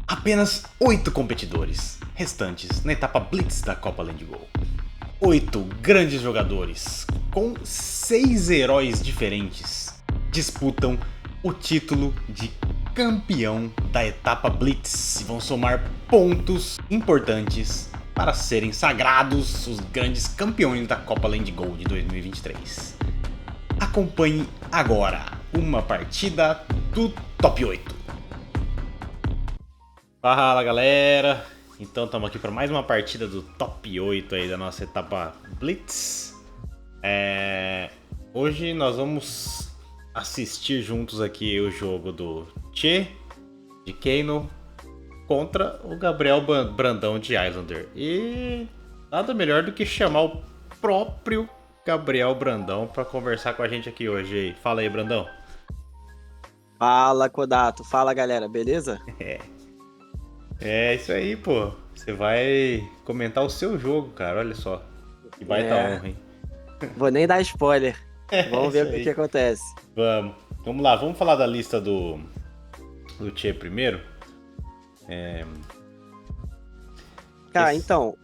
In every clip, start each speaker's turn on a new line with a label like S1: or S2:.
S1: Apenas 8 competidores restantes na etapa Blitz da Copa Land Go. 8 grandes jogadores com 6 heróis diferentes disputam o título de campeão da etapa Blitz e vão somar pontos importantes para serem sagrados os grandes campeões da Copa Land Go de 2023. Acompanhe agora uma partida do Top 8. Fala galera, então estamos aqui para mais uma partida do Top 8 aí da nossa etapa Blitz. Hoje nós vamos assistir juntos aqui o jogo do Tchê, de Kano, contra o Gabriel Brandão de Islander. E nada melhor do que chamar o próprio Gabriel Brandão para conversar com a gente aqui hoje. Fala aí, Brandão.
S2: Fala, Kodato. Fala, galera. Beleza?
S1: É isso aí, pô. Você vai comentar o seu jogo, cara. Olha só. Que baita honra, hein?
S2: Vou nem dar spoiler. Vamos ver o que acontece.
S1: Vamos lá. Vamos falar da lista do Tchê primeiro.
S2: Cara, então...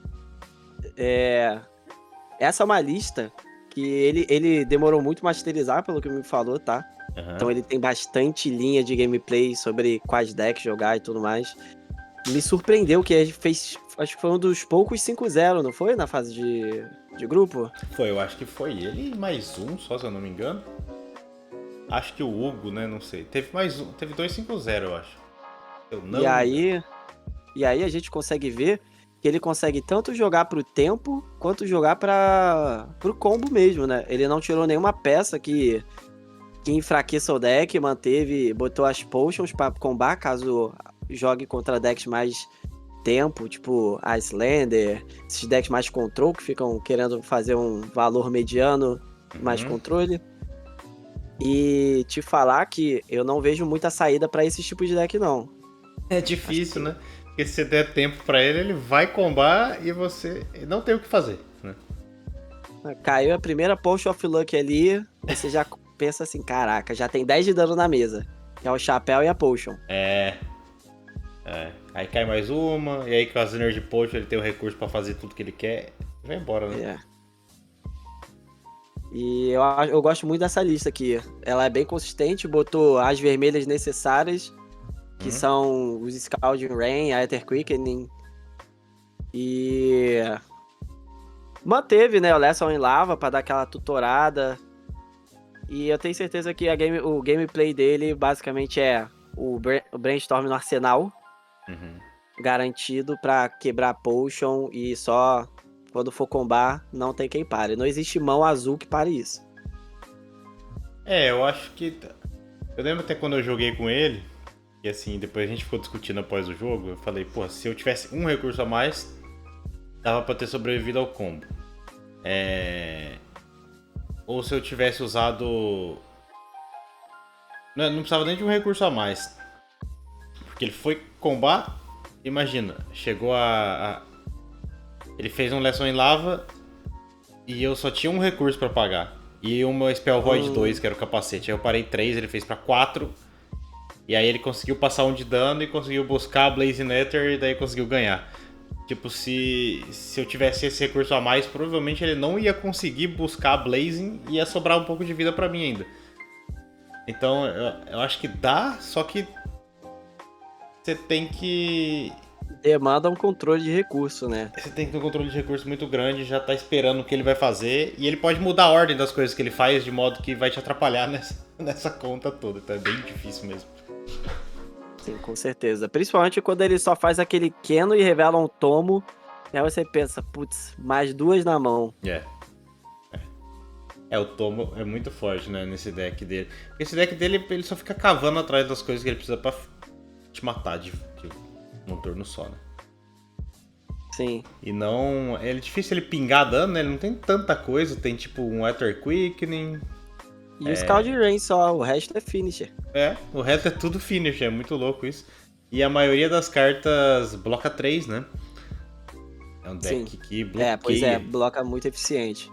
S2: Essa é uma lista que ele demorou muito a masterizar, pelo que me falou, tá?
S1: Uhum.
S2: Então ele tem bastante linha de gameplay sobre quais decks jogar e tudo mais. Me surpreendeu que ele fez... Acho que foi um dos poucos 5-0, não foi? Na fase de grupo?
S1: Foi, eu acho que foi ele e mais um, só se eu não me engano. Acho que o Hugo, né? Não sei. Teve mais um. Teve 2 5-0, eu acho.
S2: E aí a gente consegue ver que ele consegue tanto jogar pro tempo, quanto jogar pro combo mesmo, né? Ele não tirou nenhuma peça que enfraqueça o deck, botou as potions pra combar, caso jogue contra decks mais tempo, tipo Icelander, esses decks mais control, que ficam querendo fazer um valor mediano, mais controle. E te falar que eu não vejo muita saída pra esse tipo de deck, não.
S1: É difícil, né? Porque se você der tempo pra ele, ele vai combar e você não tem o que fazer, né?
S2: Caiu a primeira Potion of Luck ali, você já pensa assim, caraca, já tem 10 de dano na mesa, que é o chapéu e a Potion.
S1: Aí cai mais uma, e aí com as Energy Potion ele tem o recurso pra fazer tudo que ele quer e vai embora, né?
S2: E eu gosto muito dessa lista aqui. Ela é bem consistente, botou as vermelhas necessárias, que são os Scalding Rain, a Aether Quickening. E manteve, né, o Lesson em Lava pra dar aquela tutorada. E eu tenho certeza que o gameplay dele basicamente é o Brainstorm no arsenal. Garantido pra quebrar Potion e só quando for combar não tem quem pare. Não existe mão azul que pare isso.
S1: Eu acho que... Eu lembro até quando eu joguei com ele, e assim, depois a gente ficou discutindo após o jogo, eu falei, pô, se eu tivesse um recurso a mais, dava pra ter sobrevivido ao combo. Ou se eu tivesse usado... Não precisava nem de um recurso a mais. Porque ele foi combar, imagina, chegou ele fez um Lesson em Lava e eu só tinha um recurso pra pagar. E uma Spell Void 2, que era o capacete. Aí eu parei 3, ele fez pra 4. E aí ele conseguiu passar 1 de dano e conseguiu buscar a Blaze Nether e daí conseguiu ganhar. Tipo, se eu tivesse esse recurso a mais, provavelmente ele não ia conseguir buscar a Blazing e ia sobrar um pouco de vida pra mim ainda. Então, eu acho que dá, só que você tem que...
S2: Demanda um controle de recurso, né?
S1: Você tem que ter um controle de recurso muito grande, já tá esperando o que ele vai fazer. E ele pode mudar a ordem das coisas que ele faz, de modo que vai te atrapalhar nessa conta toda. Então é bem difícil mesmo.
S2: Sim, com certeza. Principalmente quando ele só faz aquele Keno e revela um tomo. Aí você pensa, putz, mais 2 na mão.
S1: O tomo é muito forte, né, nesse deck dele. Esse deck dele, ele só fica cavando atrás das coisas que ele precisa pra te matar de um turno só, né?
S2: Sim.
S1: E não... É difícil ele pingar dano, né? Ele não tem tanta coisa. Tem tipo um Aether Quickening.
S2: E o Scald Rain só, o resto é finisher.
S1: O resto é tudo finisher, é muito louco isso. E a maioria das cartas bloca 3, né? É um deck que bloqueia.
S2: Bloca muito eficiente.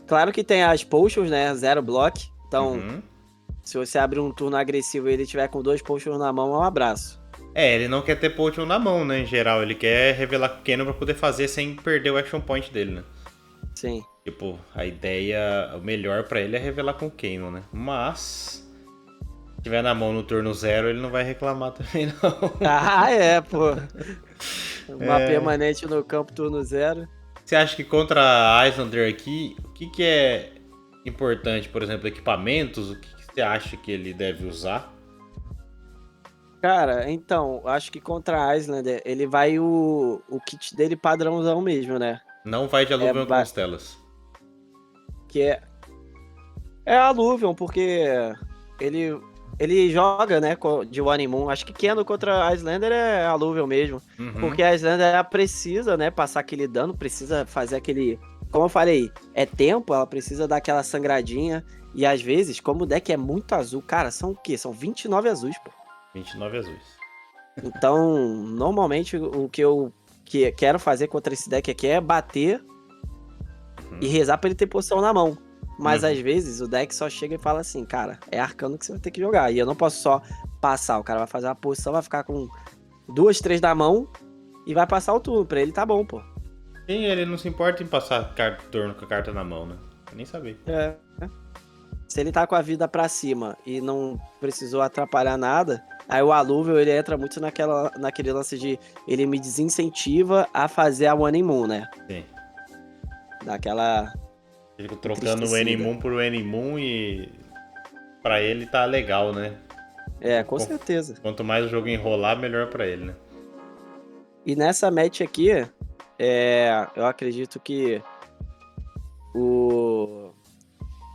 S2: Claro que tem as potions, né? 0 block. Então, se você abrir um turno agressivo e ele tiver com 2 potions na mão, é um abraço.
S1: Ele não quer ter Potion na mão, né, em geral. Ele quer revelar com o Cannon pra poder fazer sem perder o action point dele, né?
S2: Sim.
S1: Tipo, a ideia, o melhor pra ele é revelar com o Cannon, né? Mas, se tiver na mão no turno 0, ele não vai reclamar também, não.
S2: Ah, é, pô. Uma permanente no campo turno 0.
S1: Você acha que contra a Iyslander aqui, o que é importante? Por exemplo, equipamentos? O que você acha que ele deve usar?
S2: Cara, então, acho que contra a Islander, ele vai o kit dele padrãozão mesmo, né?
S1: Não vai de
S2: É,
S1: Alluvion Constellas.
S2: que é a Alluvion, porque ele, ele joga, né, de One Moon. Acho que Keno contra a Islander é a Alluvion mesmo.
S1: Uhum.
S2: Porque a Islander ela precisa, né, passar aquele dano, precisa fazer aquele. Como eu falei, é tempo, ela precisa dar aquela sangradinha. E às vezes, como o deck é muito azul, cara, são o quê? São 29 azuis, pô.
S1: 29 azuis.
S2: Então, normalmente o que eu quero fazer contra esse deck aqui é bater e rezar pra ele ter poção na mão. Mas às vezes o deck só chega e fala assim, cara, é arcano que você vai ter que jogar. E eu não posso só passar. O cara vai fazer uma posição, vai ficar com 2, 3 na mão e vai passar o turno. Pra ele tá bom, pô.
S1: Sim, ele não se importa em passar turno com a carta na mão, né? Eu nem sabia.
S2: É. Se ele tá com a vida pra cima e não precisou atrapalhar nada, aí o Alluvial ele entra muito naquele lance de ele me desincentiva a fazer a One Moon, né?
S1: Sim.
S2: Daquela.
S1: Fico trocando o N-Moon por N-Moon e pra ele tá legal, né?
S2: Com certeza.
S1: Quanto mais o jogo enrolar, melhor pra ele, né?
S2: E nessa match aqui, eu acredito que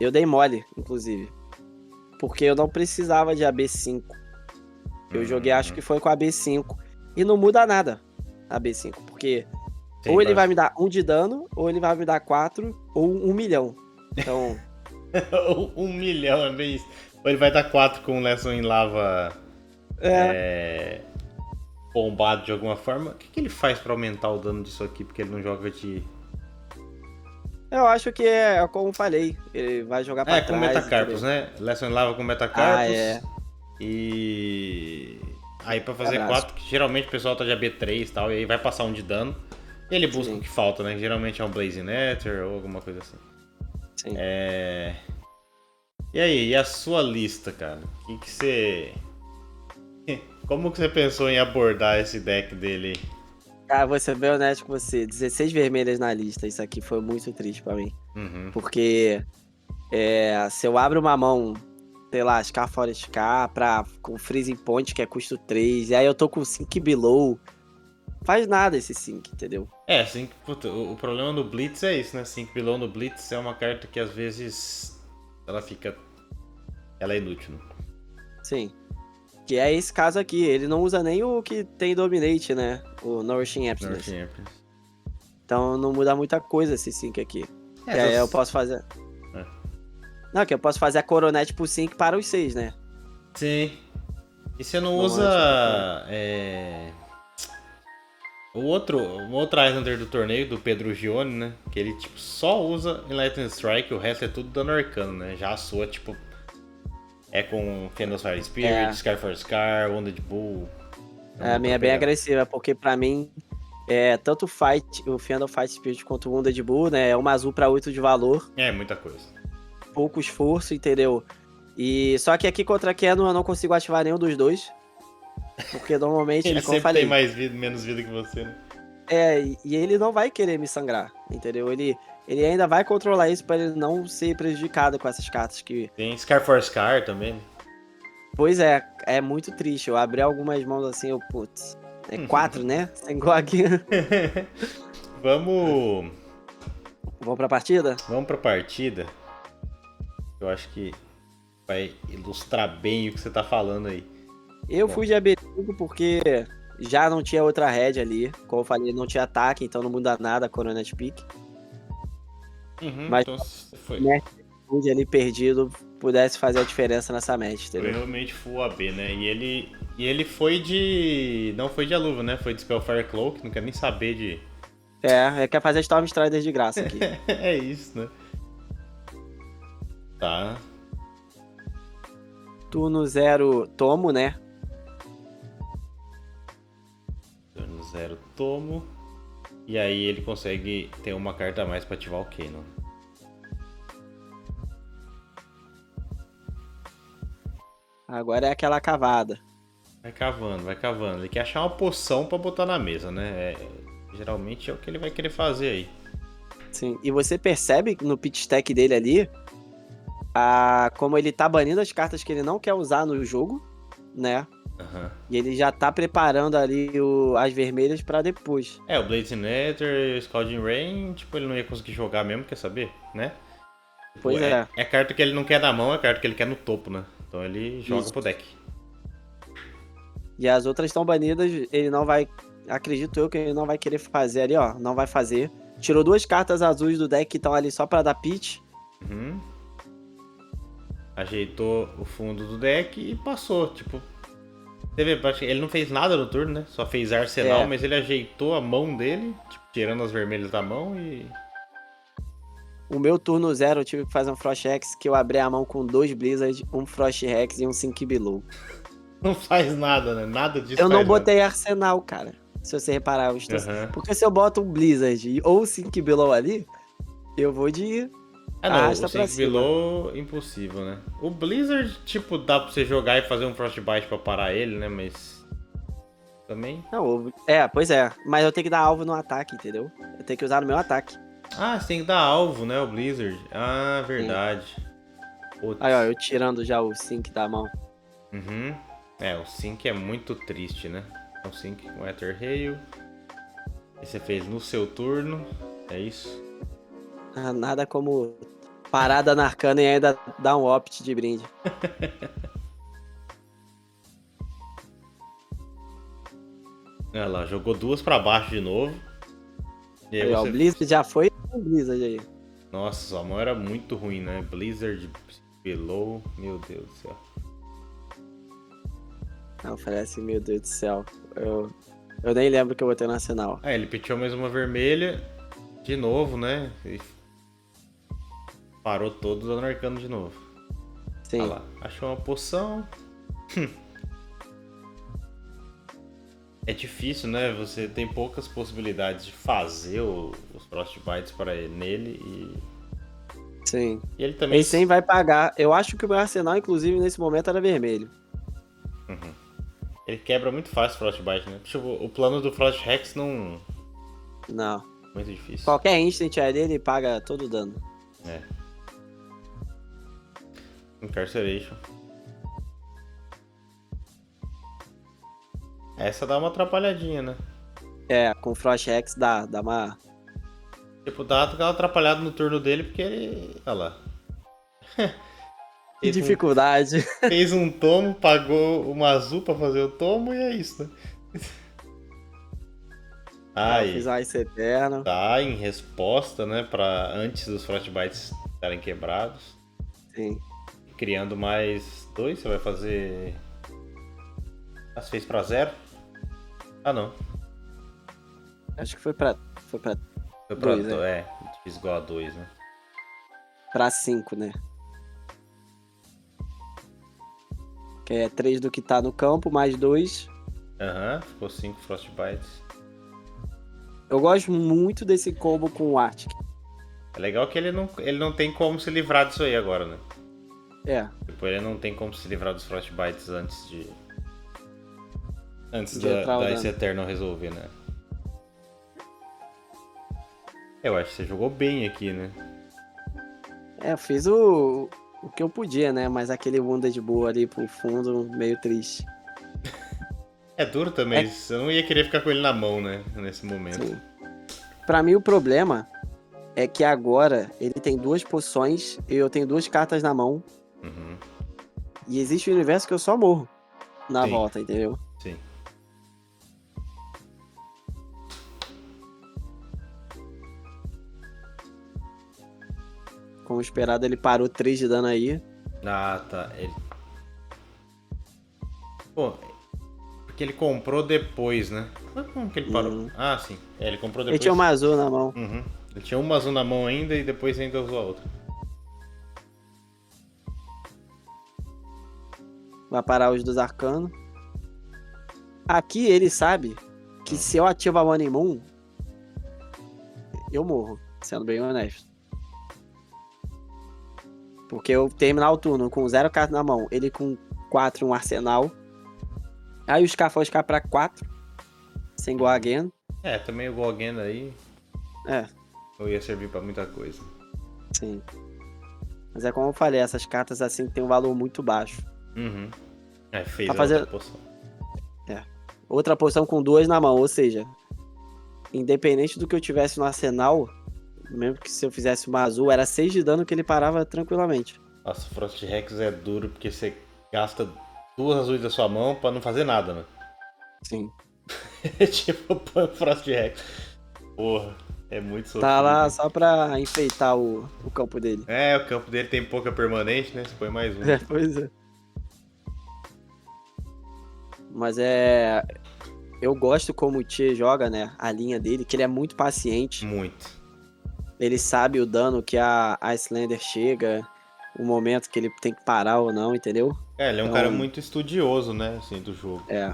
S2: eu dei mole, inclusive. Porque eu não precisava de AB5. Eu joguei, acho que foi com a AB5. E não muda nada a AB5. Porque
S1: Sim,
S2: ou ele vai me dar 1 de dano, ou ele vai me dar 4, ou 1 milhão. Então.
S1: 1 milhão é bem isso. Ou ele vai dar 4 com Lesson em Lava bombado de alguma forma. O que ele faz pra aumentar o dano disso aqui? Porque ele não joga de.
S2: Eu acho que é como eu falei. Ele vai jogar pra
S1: Com
S2: trás.
S1: Metacarpus,
S2: entendeu?
S1: né? Lesson em Lava com Metacarpus.
S2: É.
S1: E. Aí pra fazer
S2: Abraço.
S1: 4, que geralmente o pessoal tá de AB3 e tal, e aí vai passar 1 de dano. E ele busca o que falta, né? Geralmente é um Blazing Nether ou alguma coisa assim.
S2: Sim.
S1: E aí, e a sua lista, cara? Que você. Como que você pensou em abordar esse deck dele?
S2: Cara, vou ser bem honesto com você. 16 vermelhas na lista. Isso aqui foi muito triste pra mim. Porque se eu abro uma mão, sei lá, Scar Forest K com Freezing Point, que é custo 3, e aí eu tô com 5 Below. Faz nada esse 5, entendeu?
S1: Puta, o problema do Blitz é isso, né? 5 Below no Blitz é uma carta que às vezes ela é inútil. Né?
S2: Sim. Que é esse caso aqui. Ele não usa nem o que tem Dominate, né? O Nourishing Emptiness. Então não muda muita coisa esse 5 aqui. Que aí eu posso fazer. Não, que eu posso fazer a Coronet por 5 para os 6, né?
S1: Sim. E você não usa. O outro Islander do torneio, do Pedro Gione, né? Que ele tipo, só usa Enlightened Strike, o resto é tudo dano arcano, né? Já a sua, tipo. É com Fenris Fire Spirit, Scar for Scar, Wounded Bull.
S2: A minha é bem agressiva, porque pra mim, tanto o Fenris Fight Spirit quanto o Wounded Bull, né? É uma azul pra 8 de valor.
S1: É, muita coisa.
S2: Pouco esforço, entendeu? E só que aqui contra Kenon eu não consigo ativar nenhum dos dois. Porque normalmente,
S1: ele
S2: como eu
S1: sempre
S2: falei,
S1: tem menos vida que você, né?
S2: E ele não vai querer me sangrar, entendeu? Ele ainda vai controlar isso pra ele não ser prejudicado com essas cartas que...
S1: Tem Scar for Scar também.
S2: Pois é muito triste. Eu abri algumas mãos assim, putz, 4, né? Sem igual aqui.
S1: Vamos
S2: pra partida?
S1: Vamos pra partida. Eu acho que vai ilustrar bem o que você tá falando aí.
S2: Eu fui de AB5 porque já não tinha outra red ali. Como eu falei, não tinha ataque, então não muda nada a Coronet Peak. Mas
S1: então foi.
S2: Ali perdido pudesse fazer a diferença nessa match, entendeu?
S1: Foi realmente full AB, né? E ele foi de... Não foi de Alluvion, né? Foi de Spellfire Cloak, não quer nem saber de...
S2: Quer fazer Storm Strider de graça aqui.
S1: É isso, né? Tá.
S2: Turno 0, tomo, né?
S1: 0 tomo. E aí ele consegue ter uma carta a mais pra ativar o Cannon.
S2: Agora é aquela cavada.
S1: Vai cavando, vai cavando. Ele quer achar uma poção pra botar na mesa, né? Geralmente é o que ele vai querer fazer aí.
S2: Sim. E você percebe no pitch stack dele ali, como ele tá banindo as cartas que ele não quer usar no jogo, né?
S1: Uhum.
S2: E ele já tá preparando ali as vermelhas pra depois.
S1: O Blazing Nether e o Scalding Rain, tipo, ele não ia conseguir jogar mesmo, quer saber, né?
S2: Pois é.
S1: É carta que ele não quer na mão, é carta que ele quer no topo, né? Então ele joga
S2: Isso.
S1: pro deck.
S2: E as outras estão banidas, ele não vai. Acredito eu que ele não vai querer fazer ali, ó. Não vai fazer. Tirou 2 cartas azuis do deck que estão ali só pra dar pitch.
S1: Uhum. Ajeitou o fundo do deck e passou, tipo. Ele não fez nada no turno, né? Só fez arsenal, mas ele ajeitou a mão dele, tipo, tirando as vermelhas da mão e.
S2: O meu turno 0 eu tive que fazer um Frost Hex que eu abri a mão com 2 Blizzard, um Frost Hex e um Sink Below.
S1: Não faz nada, né? Nada disso
S2: Eu não
S1: faz
S2: botei arsenal, cara. Se você reparar, porque se eu boto um Blizzard ou um Sink Below ali, eu vou de
S1: não,
S2: arrasta
S1: o
S2: pra
S1: Sync
S2: cima.
S1: Below, impossível, né? O Blizzard, tipo, dá pra você jogar e fazer um Frostbite pra parar ele, né? Mas. Também.
S2: Não, pois é. Mas eu tenho que dar alvo no ataque, entendeu? Eu tenho que usar no meu ataque.
S1: Ah, você tem que dar alvo, né? O Blizzard. Ah, verdade. Putz.
S2: Aí, ó, eu tirando já o Sink da mão.
S1: Uhum. O Sync é muito triste, né? O Sync com Ether Hail. E você fez no seu turno. É isso?
S2: Ah, nada como parada na arcana e ainda dar um opt de brinde.
S1: Olha lá, jogou 2 pra baixo de novo. E
S2: Aí, ó, o Blizzard já foi o Blizzard aí.
S1: Nossa, sua mão era muito ruim, né? Blizzard, Below, meu Deus do céu.
S2: Não, falei assim, meu Deus do céu. Eu nem lembro que eu botei no Arsenal.
S1: Ele pitchou mais uma vermelha. De novo, né? E parou todo dando arcano de novo.
S2: Sim.
S1: Olha lá, achou uma poção. É difícil, né? Você tem poucas possibilidades de fazer os Frostbites para nele e.
S2: Sim.
S1: E ele também.
S2: Ele sim vai pagar. Eu acho que o meu Arsenal, inclusive, nesse momento era vermelho.
S1: Uhum. Ele quebra muito fácil o Frostbite, né? Tipo, o plano do Frost Hex não.
S2: Não.
S1: Muito difícil.
S2: Qualquer instant ali, ele paga todo o dano.
S1: Incarceration. Essa dá uma atrapalhadinha, né?
S2: Com Frost Hex dá uma...
S1: Tipo, dá aquela atrapalhada no turno dele porque ele. Olha lá.
S2: Que dificuldade.
S1: Fez um tomo, pagou uma azul pra fazer o tomo e é isso, né?
S2: Eu fiz um Ice Eterno.
S1: Tá em resposta, né? Pra antes dos Frostbites estarem quebrados.
S2: Sim.
S1: Criando mais 2, você vai fazer. Ah, você fez pra 0? Ah, não.
S2: Acho que foi pra
S1: Foi pra
S2: 2,
S1: né? Fiz igual a 2, né?
S2: Pra 5, né? Que é 3 do que tá no campo, mais 2.
S1: Aham, ficou 5 Frostbites.
S2: Eu gosto muito desse combo com o Arctic.
S1: É legal que ele não tem como se livrar disso aí agora, né? Tipo, ele não tem como se livrar dos Frostbites antes de da Ice Eternal resolver, né? Eu acho que você jogou bem aqui, né?
S2: Eu fiz o que eu podia, né? Mas aquele Wounded Bull ali pro fundo, meio triste.
S1: É duro também, você não ia querer ficar com ele na mão, né? Nesse momento.
S2: Sim. Pra mim, o problema é que agora ele tem 2 poções e eu tenho 2 cartas na mão.
S1: Uhum.
S2: E existe um universo que eu só morro na volta, entendeu?
S1: Sim.
S2: Como esperado, ele parou 3 de dano aí.
S1: Ah, tá. Pô, porque ele comprou depois, né? Como que ele parou? Ah, sim. Ele comprou depois.
S2: Ele tinha uma azul na mão.
S1: Uhum. Ele tinha uma azul na mão ainda e depois ainda usou a outra. Vai
S2: parar os dos arcanos. Aqui ele sabe que se eu ativo a Money Moon, eu morro, sendo bem honesto. Porque eu terminar o turno com 0 cartas na mão, ele com 4 um arsenal. Aí o Scar foi ficar pra 4, sem Go Again.
S1: Também o Go Again aí
S2: É,
S1: não ia servir pra muita coisa.
S2: sim. Mas é como eu falei, essas cartas assim tem um valor muito baixo.
S1: Uhum. Fez
S2: Tá
S1: a
S2: fazendo-
S1: outra poção.
S2: Outra posição com 2 na mão, ou seja, independente do que eu tivesse no arsenal, mesmo que se eu fizesse uma azul, era 6 de dano que ele parava tranquilamente.
S1: Nossa, o Frost Rex é duro porque você gasta 2 azuis da sua mão pra não fazer nada, né?
S2: Sim.
S1: Tipo, põe o Frost Rex. Porra, é muito sofrido.
S2: Tá lá só pra enfeitar o campo dele.
S1: O campo dele tem pouca permanente, né? Você põe mais um.
S2: Pois é. Mas eu gosto como o Tchê joga, né? A linha dele, que ele é muito paciente.
S1: Muito.
S2: Ele sabe o dano que a Icelander chega, o momento que ele tem que parar ou não, entendeu?
S1: Ele é um
S2: Então,
S1: cara muito estudioso, né? Assim, do jogo.
S2: É.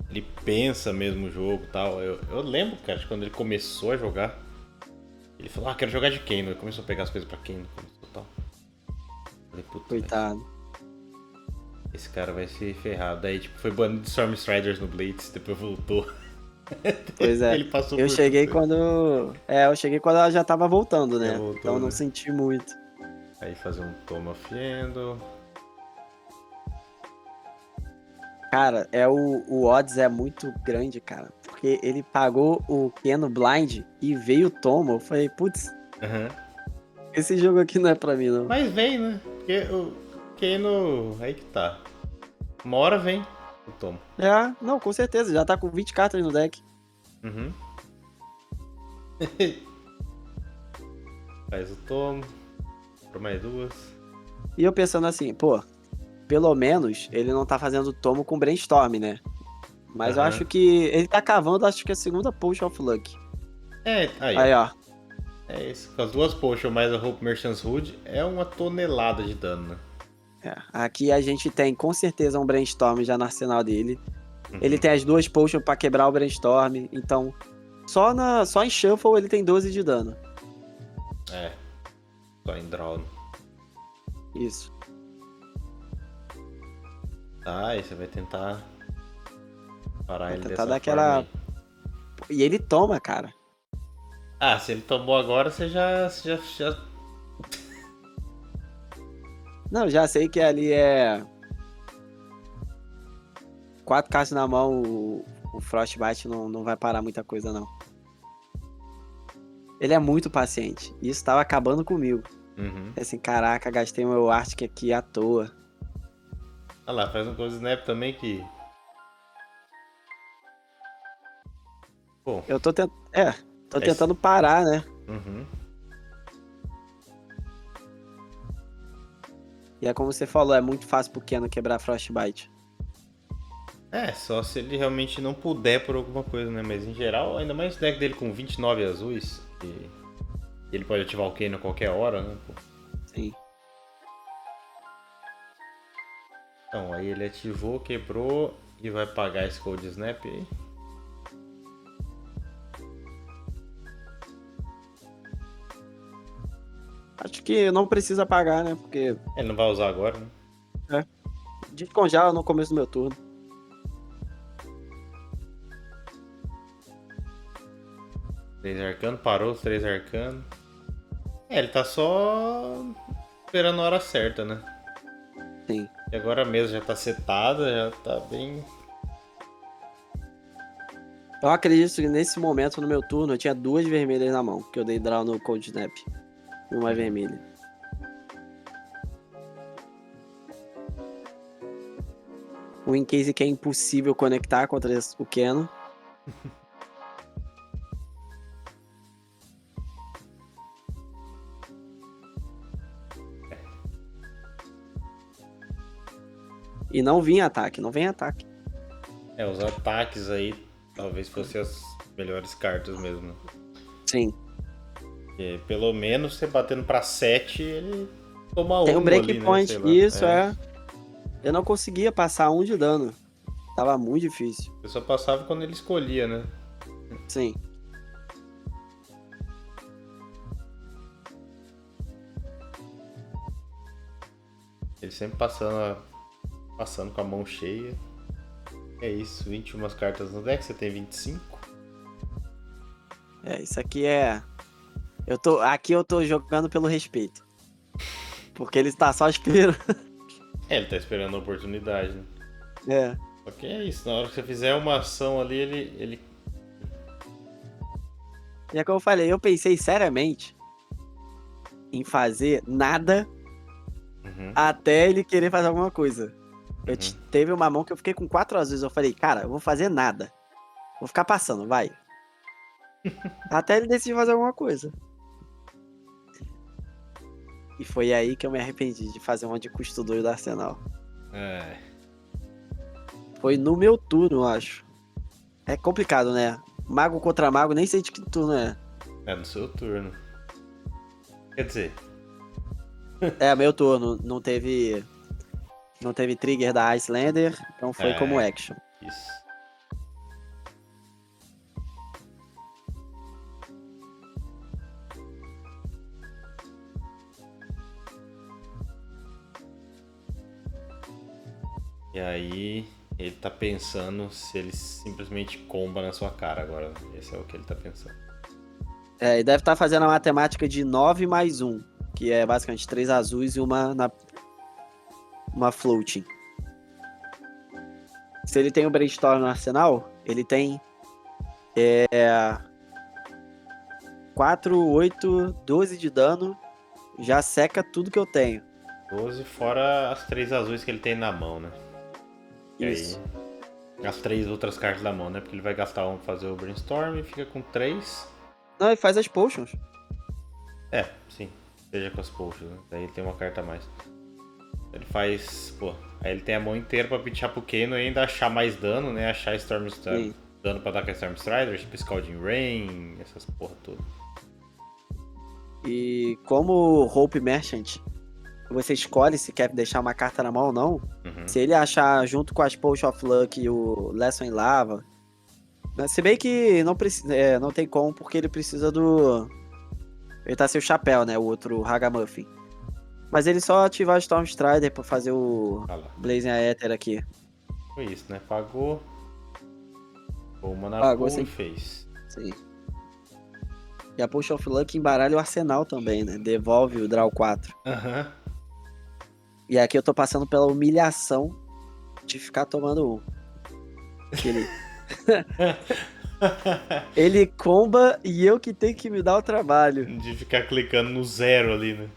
S1: Ele pensa mesmo o jogo e tal. Eu lembro, cara, de quando ele começou a jogar. Ele falou, quero jogar de Kano. Ele começou a pegar as coisas pra Kano. Tal. Falei, puta,
S2: Coitado.
S1: esse cara vai se ferrar. Daí, tipo, foi banido de Storm Striders no Blitz, depois voltou.
S2: Pois é.
S1: Ele passou
S2: Eu
S1: por
S2: cheguei
S1: tudo.
S2: quando. Eu cheguei quando ela já tava voltando, né?
S1: Já voltou,
S2: Então não
S1: né?
S2: senti muito.
S1: Aí fazer um Toma Fiendo.
S2: Cara, o odds é muito grande, cara. Porque ele pagou o Keno Blind e veio o Tomo. Eu falei, putz,
S1: Uhum.
S2: esse jogo aqui não é pra mim, não.
S1: Mas vem, né? Porque o Kano. Aí que tá. Uma hora vem o Toma.
S2: Não, com certeza. Já tá com 20 cartas no deck.
S1: Uhum. Faz o Tomo. Por mais 2.
S2: E eu pensando assim, pô, pelo menos ele não tá fazendo Tomo com Brainstorm, né? Mas eu
S1: Aham.
S2: acho que ele tá cavando, acho que a segunda Potion of Luck.
S1: Aí, ó.
S2: Ó.
S1: É isso. Com as 2 potions mais a Hope Merchant's Hood, é uma tonelada de dano, né?
S2: Aqui a gente tem com certeza um Brainstorm já no arsenal dele.
S1: Uhum.
S2: Ele tem as 2 Potions pra quebrar o Brainstorm. Então, só em Shuffle ele tem 12 de dano.
S1: Só em draw.
S2: Isso.
S1: Tá, aí você vai tentar parar ele
S2: tentar
S1: dessa
S2: dar aquela-
S1: forma aí.
S2: E ele toma, cara.
S1: Se ele tomou agora, você já...
S2: Não, já sei que ali é 4 cartas na mão, o Frostbite não vai parar muita coisa, não. Ele é muito paciente. Isso tava acabando comigo.
S1: Uhum.
S2: Assim, caraca, gastei meu Arctic aqui à toa.
S1: Olha lá, faz um Cold Snap também que... Bom.
S2: Eu tô tentando parar, né?
S1: Uhum.
S2: E é como você falou, é muito fácil pro Keno quebrar Frostbite.
S1: Só se ele realmente não puder por alguma coisa, né? Mas em geral, ainda mais o deck dele com 29 azuis, e ele pode ativar o Kano a qualquer hora, né? Pô.
S2: Sim.
S1: Então, aí ele ativou, quebrou e vai pagar esse Cold Snap aí.
S2: Acho que não precisa pagar, né? Porque
S1: Ele não vai usar agora, né?
S2: descongela no começo do meu turno.
S1: Três arcano, parou os 3 arcanos. Ele tá só esperando a hora certa, né?
S2: Sim.
S1: E agora mesmo já tá setada, já tá bem...
S2: Eu acredito que nesse momento no meu turno eu tinha 2 vermelhas na mão, que eu dei draw no Cold Snap. E uma vermelha. O in case que é impossível conectar contra o Keno. E não vinha ataque, não vem ataque.
S1: Os ataques aí talvez fossem as melhores cartas mesmo, né?
S2: Sim.
S1: Porque pelo menos você batendo pra 7, ele toma
S2: Tem um
S1: ali,
S2: breakpoint,
S1: né? Sei lá.
S2: isso é. Eu não conseguia passar 1 de dano. Tava muito difícil.
S1: Eu só passava quando ele escolhia, né?
S2: Sim.
S1: Ele sempre passando com a mão cheia. É isso, 21 cartas no deck, você tem 25.
S2: Isso aqui é. Aqui eu tô jogando pelo respeito. Porque ele tá só esperando.
S1: Ele tá esperando a oportunidade, né?
S2: É.
S1: Só que é isso, na hora que você fizer uma ação ali, ele...
S2: E é como eu falei, eu pensei seriamente em fazer nada até ele querer fazer alguma coisa. Teve uma mão que eu fiquei com 4 azuis. Eu falei, cara, eu vou fazer nada. Vou ficar passando, vai. Até ele decidir fazer alguma coisa. E foi aí que eu me arrependi de fazer uma de custo 2 do Arsenal.
S1: É.
S2: Foi no meu turno, eu acho. É complicado, né? Mago contra mago, nem sei de que turno é.
S1: É no seu turno. Quer dizer...
S2: É, meu turno. Não teve trigger da Icelander, então foi como action.
S1: Isso. E aí, ele tá pensando se ele simplesmente comba na sua cara agora. Esse é o que ele tá pensando.
S2: Ele deve estar fazendo a matemática de 9 mais 1, que é basicamente 3 azuis e uma floating. Se ele tem o Brainstorm no arsenal, ele tem 4, 8, 12 de dano, já seca tudo que eu tenho.
S1: 12 fora as 3 azuis que ele tem na mão, né?
S2: Isso.
S1: E aí, as 3 outras cartas da mão, né? Porque ele vai gastar um pra fazer o Brainstorm e fica com 3.
S2: Não, ele faz as potions.
S1: É, sim. Seja com as potions, né? Daí ele tem uma carta a mais. Ele faz, pô, aí ele tem a mão inteira pra pitchar pro Kano e ainda achar mais dano, né? Achar Storm Strider, dano pra atacar Storm Strider, tipo Scalding Rain, essas porra toda.
S2: E como Hope Merchant, você escolhe se quer deixar uma carta na mão ou não. Se ele achar junto com as Potion of Luck e o Lesson em Lava, se bem que não tem como, porque ele precisa do... Ele tá sem o chapéu, né? O outro Ragamuffin. Mas ele só ativar o Storm Strider pra fazer o Blazing Aether aqui.
S1: Foi isso, né? Pagou. O Mana Pool e fez.
S2: Sim. E a Potion of Luck embaralha o arsenal também, né? Devolve o Draw 4. E aqui eu tô passando pela humilhação de ficar tomando um. Ele comba e eu que tenho que me dar o trabalho.
S1: De ficar clicando no 0 ali, né?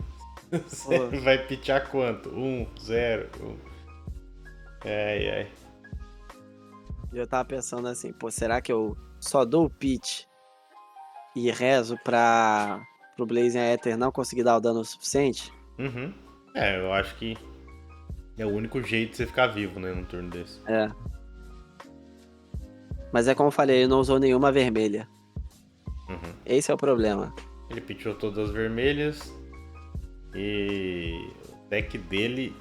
S1: Você vai pitchar quanto? 1, 0, 1. Ai.
S2: E eu tava pensando assim, pô, será que eu só dou o pitch e rezo pro Blazing Aether não conseguir dar o dano suficiente?
S1: Eu acho que é o único jeito de você ficar vivo, né, num turno desse.
S2: Mas é como eu falei, ele não usou nenhuma vermelha. Esse é o problema.
S1: Ele pitchou todas as vermelhas. E o deck dele...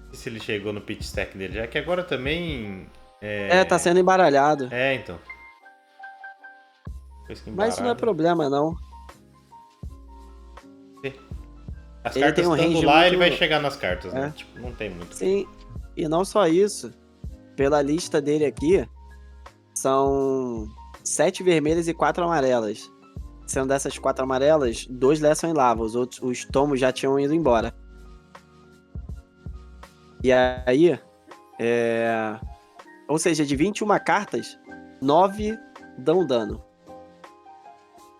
S1: Não sei se ele chegou no pitch stack dele já, que agora também...
S2: tá sendo embaralhado.
S1: Então.
S2: Mas isso não é problema, não.
S1: As
S2: ele
S1: cartas
S2: tem um
S1: estando
S2: range
S1: lá,
S2: muito...
S1: ele vai chegar nas cartas, né? Tipo, não tem muito.
S2: Sim, e não só isso. Pela lista dele aqui, são 7 vermelhas e 4 amarelas. Sendo dessas 4 amarelas, 2 Lesson em Lava. Os tomos já tinham ido embora. E aí, ou seja, de 21 cartas, 9 dão dano.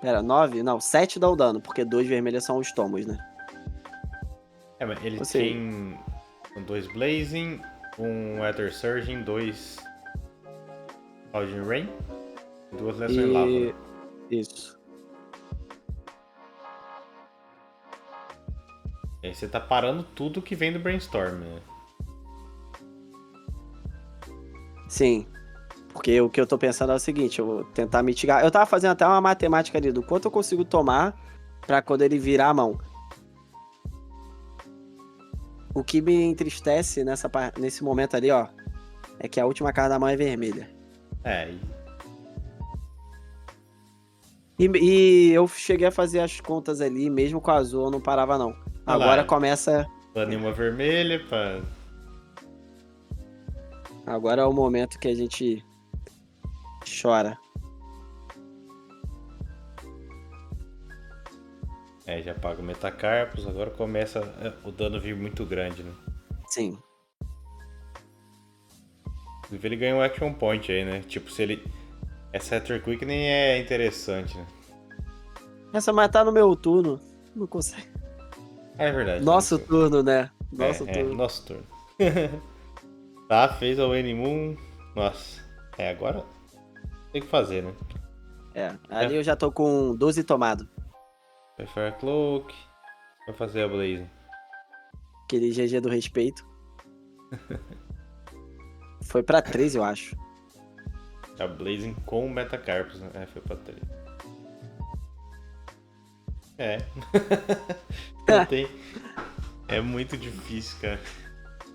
S2: Pera, 9? Não, 7 dão dano, porque 2 vermelhas são os tomos, né?
S1: Mas ele tem 2 Blazing, 1 Ether Surging, 2 Scalding Rain e 2 Lesson em Lava. Né?
S2: Isso.
S1: E aí você tá parando tudo que vem do Brainstorm, né?
S2: Sim. Porque o que eu tô pensando é o seguinte, eu vou tentar mitigar. Eu tava fazendo até uma matemática ali do quanto eu consigo tomar pra quando ele virar a mão. O que me entristece nesse momento ali, ó, é que a última carta da mão é vermelha.
S1: É,
S2: E eu cheguei a fazer as contas ali, mesmo com a azul, eu não parava não.
S1: olha
S2: Agora
S1: lá,
S2: começa.
S1: bane uma vermelha pra...
S2: Agora é o momento que a gente chora.
S1: É, já paga o Metacarpus, agora começa o dano vir muito grande, né?
S2: Sim.
S1: Inclusive ele ganha um Action Point aí, né? Tipo, se ele... Essa Scepter Quick nem é interessante, né?
S2: Essa mas tá no meu turno. Não consegue.
S1: É verdade.
S2: Nosso turno, né? Nosso
S1: É,
S2: turno.
S1: nosso turno. Tá, fez a Wayne Moon. Nossa. É, agora tem que fazer, né?
S2: É, ali eu já tô com 12 tomado.
S1: Vai Fire Cloak. Vai fazer a Blaze.
S2: Aquele GG do respeito. Foi pra 13, eu acho.
S1: A Blazing com o Metacarpus, né? É, foi pra 3. É. Não tem. É muito difícil, cara.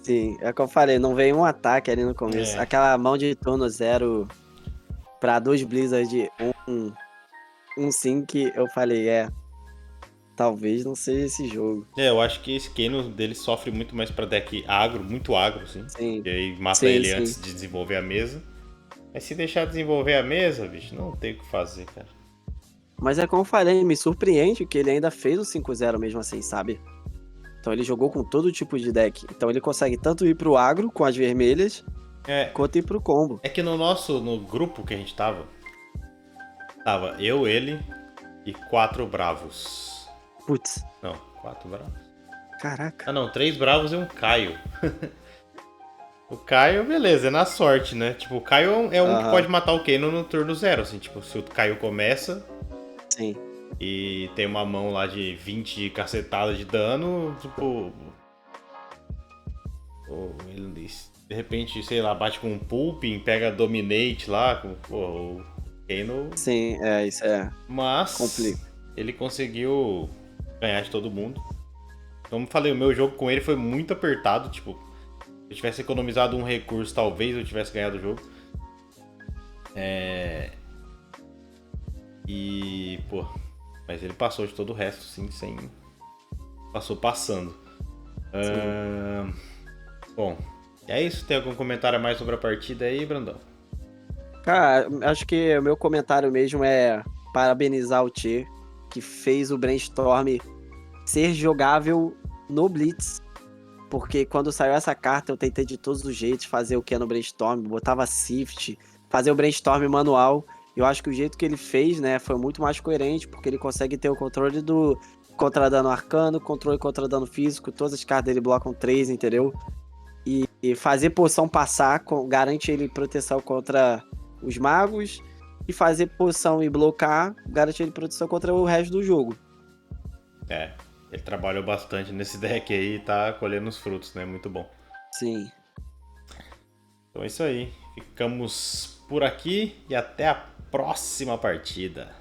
S2: Sim, é o que eu falei, não veio um ataque ali no começo.
S1: É.
S2: Aquela mão de turno 0 pra 2 Blizzard de um sync, eu falei, talvez não seja esse jogo.
S1: É, eu acho que esse Kano dele sofre muito mais pra deck agro, muito agro, assim.
S2: Sim,
S1: E aí mata
S2: sim,
S1: ele
S2: sim.
S1: antes de desenvolver a mesa. Mas se deixar desenvolver a mesa, bicho, não tem o que fazer, cara.
S2: Mas é como eu falei, me surpreende que ele ainda fez o 5-0 mesmo assim, sabe? Então ele jogou com todo tipo de deck. Então ele consegue tanto ir pro agro com as vermelhas,
S1: É,
S2: quanto ir pro combo.
S1: é que no grupo que a gente tava eu, ele e 4 bravos.
S2: Putz,
S1: Não, 4 bravos.
S2: caraca.
S1: Ah não, 3 bravos e um Caio. O Caio, beleza, é na sorte, né? Tipo, o Caio é um que
S2: Aham,
S1: pode matar o Kano no turno 0, assim, tipo, se o Caio começa
S2: sim.
S1: e tem uma mão lá de 20 cacetadas de dano, tipo... Ou ele de repente, sei lá, bate com um Pulping, pega Dominate lá, o Kano...
S2: Sim, isso
S1: Mas
S2: complica.
S1: ele conseguiu ganhar de todo mundo. Como eu falei, o meu jogo com ele foi muito apertado, tipo... Se eu tivesse economizado um recurso, talvez eu tivesse ganhado o jogo. E, pô, mas ele passou de todo o resto, sim, sem. Passou passando. Bom, é isso. Tem algum comentário a mais sobre a partida aí, Brandão?
S2: Cara, acho que o meu comentário mesmo é parabenizar o Tchê, que fez o Brainstorm ser jogável no Blitz. Porque quando saiu essa carta, eu tentei de todos os jeitos fazer o que é no Brainstorm, botava Sift, fazer o Brainstorm manual. Eu acho que o jeito que ele fez, né, foi muito mais coerente, porque ele consegue ter o controle do contra-dano arcano, controle contra-dano físico, todas as cartas dele blocam 3, entendeu? E fazer poção passar, garante ele proteção contra os magos, e fazer poção e blocar, garante ele proteção contra o resto do jogo.
S1: É, ele trabalhou bastante nesse deck aí e tá colhendo os frutos, né? Muito bom.
S2: Sim.
S1: Então é isso aí. Ficamos por aqui e até a próxima partida.